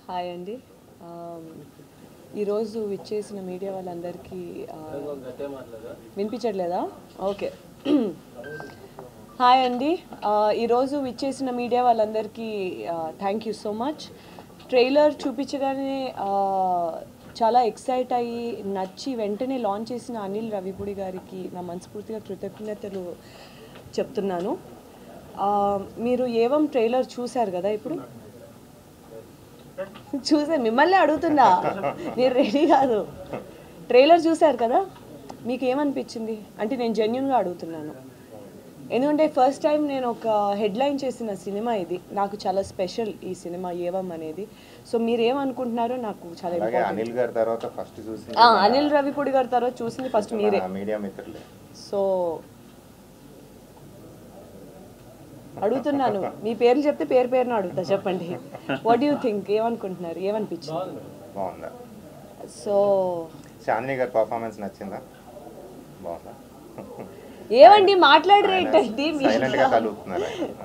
Hi అండి. ఈరోజు విచ్చేసిన మీడియా వాళ్ళందరికీ వినిపించట్లేదా? ఓకే. హాయ్ అండి. ఈరోజు విచ్చేసిన మీడియా వాళ్ళందరికీ thank you so much. Trailer చూపించగానే చాలా ఎక్సైట్ అయ్యి నచ్చి వెంటనే లాంచ్ చేసిన అనిల్ రావిపూడి గారికి నా మనస్ఫూర్తిగా కృతజ్ఞతలు చెప్తున్నాను. మీరు ఏవం ట్రైలర్ చూశారు కదా? ఇప్పుడు చూసే మిమ్మల్ని అడుగుతున్నా, మీరు రెడీ కాదు. ట్రైలర్ చూశారు కదా, మీకు ఏమనిపించింది అంటే నేను జెన్యున్గా అడుగుతున్నాను. ఎందుకంటే ఫస్ట్ టైం నేను ఒక హెడ్లైన్ చేసిన సినిమా ఇది. నాకు చాలా స్పెషల్ ఈ సినిమా ఏవం అనేది. సో మీరు ఏమనుకుంటున్నారో నాకు చాలా ఇంపార్టెంట్. అనిల్ గారి తర్వాత ఫస్ట్ చూసింది అనిల్ రావిపూడి గారి తర్వాత చూసింది ఫస్ట్ మీరే. మీడియా మిత్రులే. సో అడుగుతున్నాను, మీ పేర్లు చెప్తే పేరున అడుగుతా, చెప్పండి. What you think? ఏమనుకుంటున్నారు? ఏమనిపించింది? బాగుందా? సో చాందిని గారి పర్ఫార్మెన్స్ నచ్చిందా? బాగుందా? ఏమండి మాట్లాడరేంటండి?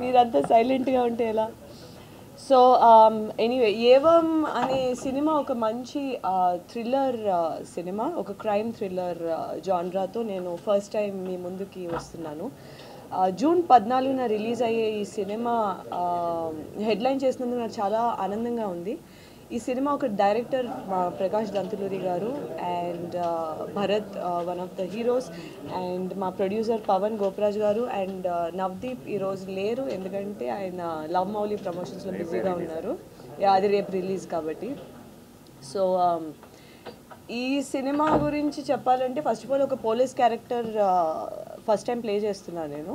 మీరంతా సైలెంట్గా ఉంటే ఎలా? సో ఎనీవే, ఏవం అనే సినిమా ఒక మంచి థ్రిల్లర్ సినిమా, ఒక క్రైమ్ థ్రిల్లర్ జాన్రాతో నేను ఫస్ట్ టైం మీ ముందుకి వస్తున్నాను. జూన్ 14న రిలీజ్ అయ్యే ఈ సినిమా హెడ్లైన్ చేసినందుకు నాకు చాలా ఆనందంగా ఉంది. ఈ సినిమా ఒక డైరెక్టర్ ప్రకాష్ దంతులూరి గారు and Bharat one of the heroes, and మా ప్రొడ్యూసర్ పవన్ గోపరాజ్ గారు అండ్ నవదీప్ ఈరోజు లేరు ఎందుకంటే ఆయన లవ్ మౌలి ప్రమోషన్స్లో బిజీగా ఉన్నారు. అది రేపు రిలీజ్ కాబట్టి. సో ఈ సినిమా గురించి చెప్పాలంటే ఫస్ట్ ఆఫ్ ఆల్ ఒక police character first time play చేస్తున్నాను నేను.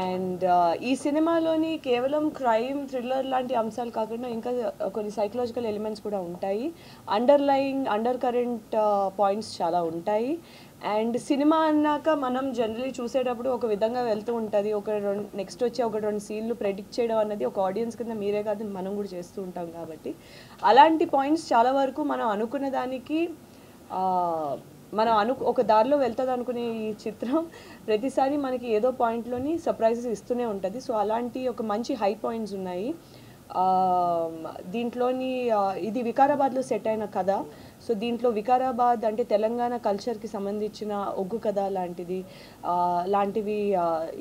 అండ్ ఈ సినిమాలోని కేవలం క్రైమ్ థ్రిల్లర్ లాంటి అంశాలు కాకుండా ఇంకా కొన్ని సైకలాజికల్ ఎలిమెంట్స్ కూడా ఉంటాయి. అండర్ కరెంట్ పాయింట్స్ చాలా ఉంటాయి. అండ్ సినిమా అన్నాక మనం జనరలీ చూసేటప్పుడు ఒక విధంగా వెళ్తూ ఉంటుంది. నెక్స్ట్ వచ్చే ఒక రెండు సీన్లు ప్రెడిక్ట్ చేయడం అన్నది ఒక ఆడియన్స్ కింద మీరే కాదు మనం కూడా చేస్తూ ఉంటాం కాబట్టి అలాంటి పాయింట్స్ చాలా వరకు మనం అనుకున్న దానికి ఒక దారిలో వెళ్తుంది అనుకునే ఈ చిత్రం ప్రతిసారి మనకి ఏదో పాయింట్లోని సర్ప్రైజెస్ ఇస్తూనే ఉంటుంది. సో అలాంటి ఒక మంచి హై పాయింట్స్ ఉన్నాయి దీంట్లోని. ఇది వికారాబాద్లో సెట్ అయిన కథ. సో దీంట్లో వికారాబాద్ అంటే తెలంగాణ కల్చర్కి సంబంధించిన ఒగ్గు కథ లాంటివి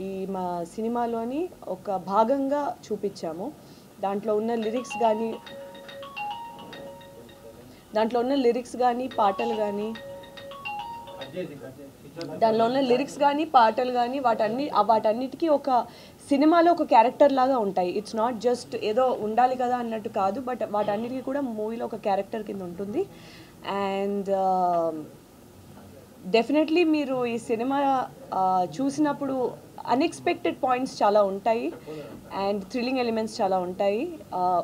ఈ మా సినిమాలోని ఒక భాగంగా చూపించాము. దాంట్లో ఉన్న లిరిక్స్ కానీ పాటలు కానీ వాటన్నిటికీ ఒక సినిమాలో ఒక క్యారెక్టర్ లాగా ఉంటాయి. ఇట్స్ నాట్ జస్ట్ ఏదో ఉండాలి కదా అన్నట్టు కాదు, బట్ వాటన్నిటికీ కూడా మూవీలో ఒక క్యారెక్టర్ కింద ఉంటుంది. అండ్ డెఫినెట్లీ మీరు ఈ సినిమా చూసినప్పుడు అన్ఎక్స్పెక్టెడ్ పాయింట్స్ చాలా ఉంటాయి అండ్ థ్రిల్లింగ్ ఎలిమెంట్స్ చాలా ఉంటాయి.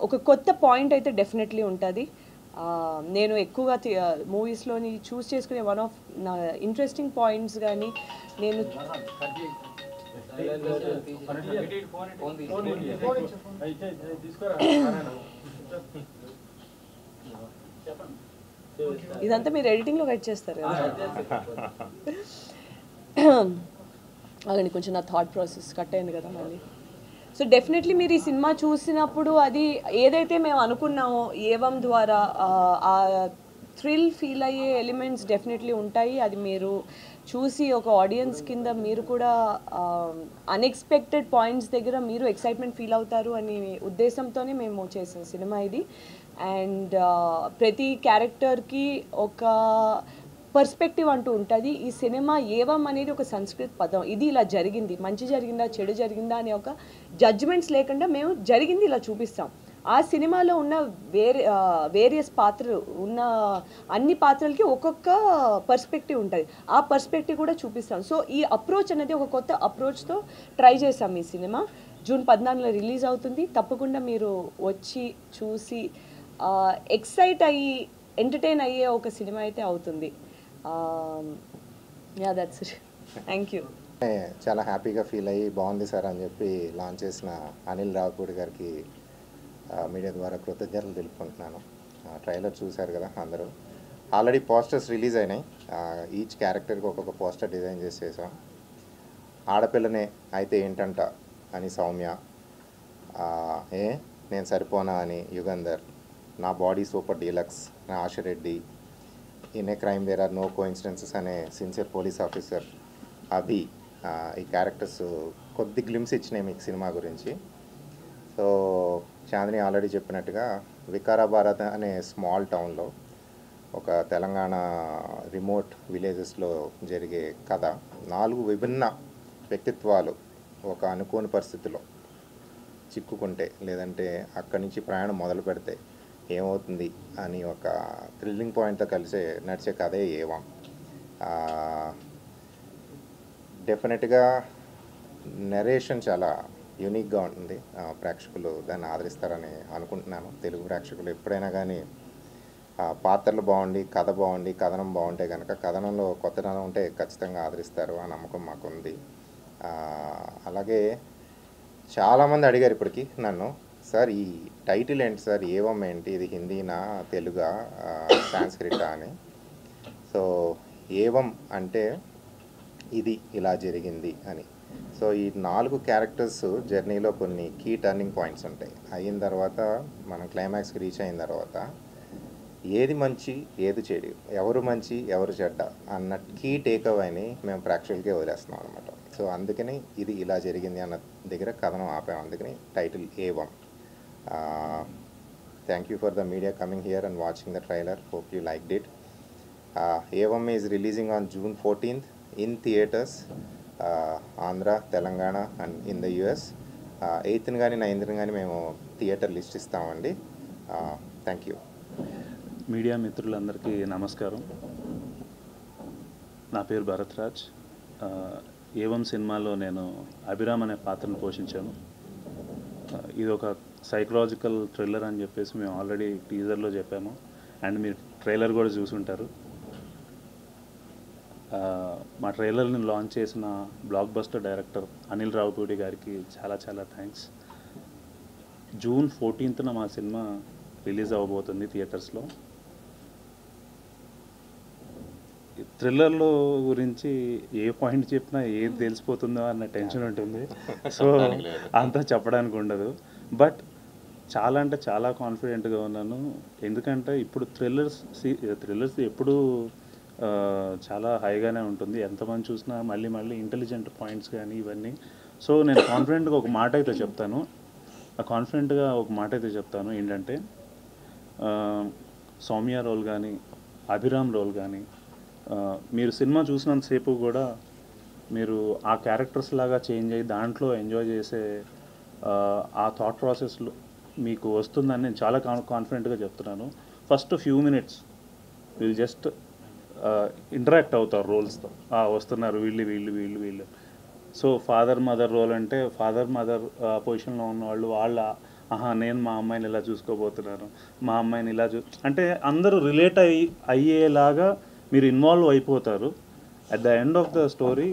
ఒక కొత్త పాయింట్ అయితే డెఫినెట్లీ ఉంటుంది. నేను ఎక్కువగా మూవీస్లోని చూస్ చేసుకునే వన్ ఆఫ్ నా ఇంట్రెస్టింగ్ పాయింట్స్ కానీ నేను ఇదంతా మీరు ఎడిటింగ్లో కట్ చేస్తారు కదా. అలాగే కొంచెం నా థాట్ ప్రాసెస్ కట్ అయింది కదా మళ్ళీ. సో డెఫినెట్లీ మీరు ఈ సినిమా చూసినప్పుడు అది ఏదైతే మేము అనుకున్నామో ఏవం ద్వారా ఆ థ్రిల్ ఫీల్ అయ్యే ఎలిమెంట్స్ డెఫినెట్లీ ఉంటాయి. అది మీరు చూసి ఒక ఆడియన్స్ కింద మీరు కూడా అన్ఎక్స్పెక్టెడ్ పాయింట్స్ దగ్గర మీరు ఎక్సైట్మెంట్ ఫీల్ అవుతారు అనే ఉద్దేశంతోనే మేము చేసిన సినిమా ఇది. అండ్ ప్రతి క్యారెక్టర్కి ఒక పర్స్పెక్టివ్ అంటూ ఉంటుంది. ఈ సినిమా ఏవం అనేది ఒక సంస్కృత పదం. ఇది ఇలా జరిగింది, మంచి జరిగిందా చెడు జరిగిందా అనే ఒక జడ్జిమెంట్స్ లేకుండా మేము జరిగింది ఇలా చూపిస్తాం. ఆ సినిమాలో ఉన్న వేరియస్ పాత్రలు ఉన్న అన్ని పాత్రలకి ఒక్కొక్క పర్స్పెక్టివ్ ఉంటుంది. ఆ పర్స్పెక్టివ్ కూడా చూపిస్తాం. సో ఈ అప్రోచ్ అనేది ఒక కొత్త అప్రోచ్తో ట్రై చేసాం. ఈ సినిమా జూన్ 14న రిలీజ్ అవుతుంది. తప్పకుండా మీరు వచ్చి చూసి ఎక్సైట్ అయ్యి ఎంటర్టైన్ అయ్యే ఒక సినిమా అయితే అవుతుంది. That's it. Thank you. చాలా హ్యాపీగా ఫీల్ అయ్యి బాగుంది సార్ అని చెప్పి లాంచ్ చేసిన అనిల్ రావిపూడి గారికి మీడియా ద్వారా కృతజ్ఞతలు తెలుపుకుంటున్నాను. ట్రైలర్ చూశారు కదా అందరూ. ఆల్రెడీ పోస్టర్స్ రిలీజ్ అయినాయి. ఈచ్ క్యారెక్టర్కి ఒక్కొక్క పోస్టర్ డిజైన్ చేసేసాం. ఆడపిల్లనే అయితే ఏంటంట అని సౌమ్య, నేను సరిపోనా అని యుగంధర్, నా బాడీ సూపర్ డీలక్స్, నా Asha Reddy, in a crime there are no coincidences అనే సిన్సియర్ పోలీస్ ఆఫీసర్, అభి, ఈ క్యారెక్టర్స్ కొద్ది గ్లిమ్స్ ఇచ్చినాయి మీకు సినిమా గురించి. సో చాందిని ఆల్రెడీ చెప్పినట్టుగా వికారాబాద్ అనే స్మాల్ టౌన్లో ఒక తెలంగాణ రిమోట్ విలేజెస్లో జరిగే కథ. 4 విభిన్న వ్యక్తిత్వాలు ఒక అనుకోని పరిస్థితిలో చిక్కుకుంటే, లేదంటే అక్కడి నుంచి ప్రయాణం మొదలు పెడితే ఏమవుతుంది అని ఒక థ్రిల్లింగ్ పాయింట్తో కలిసి నడిచే కథే ఏవం. డెఫినెట్గా నెరేషన్ చాలా యూనిక్గా ఉంటుంది. ప్రేక్షకులు దాన్ని ఆదరిస్తారని అనుకుంటున్నాను. తెలుగు ప్రేక్షకులు ఎప్పుడైనా కానీ పాత్రలు బాగుండి, కథ బాగుండి, కథనం బాగుంటే కనుక, కథనంలో కొత్తదనం ఉంటే ఖచ్చితంగా ఆదరిస్తారు. ఆ నమ్మకం మాకుంది. అలాగే చాలామంది అడిగారు ఇప్పటికీ నన్ను, సార్ ఈ టైటిల్ ఏంటి సార్, ఏవం ఏంటి, ఇది హిందీనా తెలుగా సాంస్క్రిటా అని. సో ఏవం అంటే ఇది ఇలా జరిగింది అని. సో ఈ 4 క్యారెక్టర్స్ జర్నీలో కొన్ని కీ టర్నింగ్ పాయింట్స్ ఉంటాయి. అయిన తర్వాత మనం క్లైమాక్స్కి రీచ్ అయిన తర్వాత ఏది మంచి ఏది చెడు, ఎవరు మంచి ఎవరు చెడ్డ అన్న కీ టేక్ అవేని మేము ప్రేక్షకులకే వదిలేస్తున్నాం అనమాట. సో అందుకని ఇది ఇలా జరిగింది అన్న దగ్గర కథనం ఆపాము. అందుకని title evam. Thank you for the media coming here and watching the trailer. Hope you liked it. Evam is releasing on June 14th in theatres, Andhra, Telangana and in the US. 8th కానీ 9th కానీ మేము theatre list ఇస్తామండి. Thank you. Media మిత్రులందరికీ నమస్కారం. నా పేరు భరత్రాజ్. ఏవం సినిమాలో నేను అభిరామ్ అనే పాత్రను పోషించాను. ఇది ఒక సైకలాజికల్ థ్రిల్లర్ అని చెప్పేసి మేము ఆల్రెడీ టీజర్లో చెప్పాము, అండ్ మీరు ట్రైలర్ కూడా చూసుంటారు. మా ట్రైలర్ని లాంచ్ చేసిన block buster director Anil Ravipudi గారికి చాలా చాలా థ్యాంక్స్. June 14th మా సినిమా రిలీజ్ అవ్వబోతుంది థియేటర్స్లో. థ్రిల్లర్లో గురించి ఏ పాయింట్ చెప్పినా ఏది తెలిసిపోతుందో అన్న టెన్షన్ ఉంటుంది. సో అంతా చెప్పడానికి ఉండదు. బట్ చాలా అంటే చాలా కాన్ఫిడెంట్గా ఉన్నాను. ఎందుకంటే ఇప్పుడు థ్రిల్లర్స్ ఎప్పుడు చాలా హైగానే ఉంటుంది. ఎంతమంది చూసినా మళ్ళీ మళ్ళీ ఇంటెలిజెంట్ పాయింట్స్ కానీ ఇవన్నీ. సో నేను కాన్ఫిడెంట్గా ఒక మాట అయితే చెప్తాను. ఏంటంటే సౌమ్య రోల్ కానీ, అభిరామ్ రోల్ కానీ, మీరు సినిమా చూసినంతసేపు కూడా మీరు ఆ క్యారెక్టర్స్ లాగా చేంజ్ అయ్యి దాంట్లో ఎంజాయ్ చేసే ఆ థాట్ ప్రాసెస్లో మీకు వస్తుందని నేను చాలా కాన్ఫిడెంట్గా చెప్తున్నాను. ఫస్ట్ ఫ్యూ మినిట్స్ వీళ్ళు జస్ట్ ఇంటరాక్ట్ అవుతారు రోల్స్తో. వస్తున్నారు వీళ్ళు. సో ఫాదర్ మదర్ రోల్ అంటే ఫాదర్ మదర్ పొజిషన్లో ఉన్నవాళ్ళు నేను మా అమ్మాయిని ఇలా చూసుకోబోతున్నాను, మా అమ్మాయిని ఇలా అంటే అందరూ రిలేట్ అయ్యేలాగా మీరు ఇన్వాల్వ్ అయిపోతారు. At the end of the story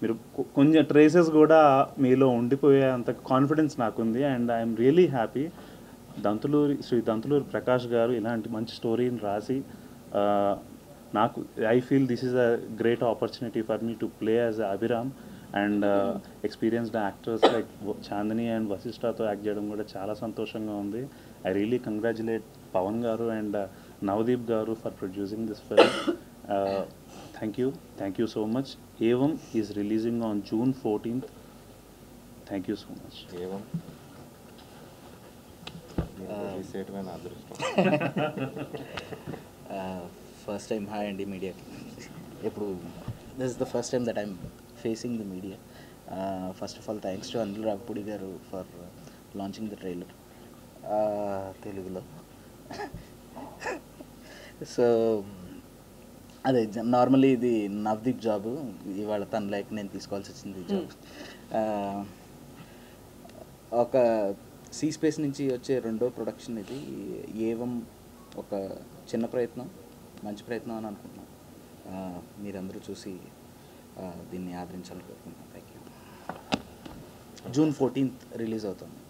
మీరు కొంచెం ట్రేసెస్ కూడా మీలో ఉండిపోయే అంత కాన్ఫిడెన్స్ నాకుంది. And I'm really happy. Shri Dantuluri Prakash గారు ఇలాంటి మంచి స్టోరీని రాసి నాకు I feel this is a great opportunity for me to play as Abhiram. And experienced actors like Chandini and వశిష్ఠతో యాక్ట్ చేయడం కూడా చాలా సంతోషంగా ఉంది. ఐ రియలీ కంగ్రాచులేట్ పవన్ గారు అండ్ నవదీప్ గారు for producing this film. Thank you so much. Evam is releasing on June 14th. Thank you so much. Evam. First time hi and media. This is the first time that I'm facing the media. First of all, thanks to Anil Raupudi garu for launching the trailer. Telugulo. So అదే normally ఇది Navdeep job. ఇవాళ తన like నేను తీసుకోవాల్సి వచ్చింది job. ఒక see space నుంచి వచ్చే రెండో ప్రొడక్షన్ ఇది. ఏవం ఒక చిన్న ప్రయత్నం, మంచి ప్రయత్నం అని అనుకుంటున్నాను. మీరందరూ చూసి దీన్ని ఆదరించాలని కోరుకుంటున్నాను. Thank you. June 14th release అవుతుంది.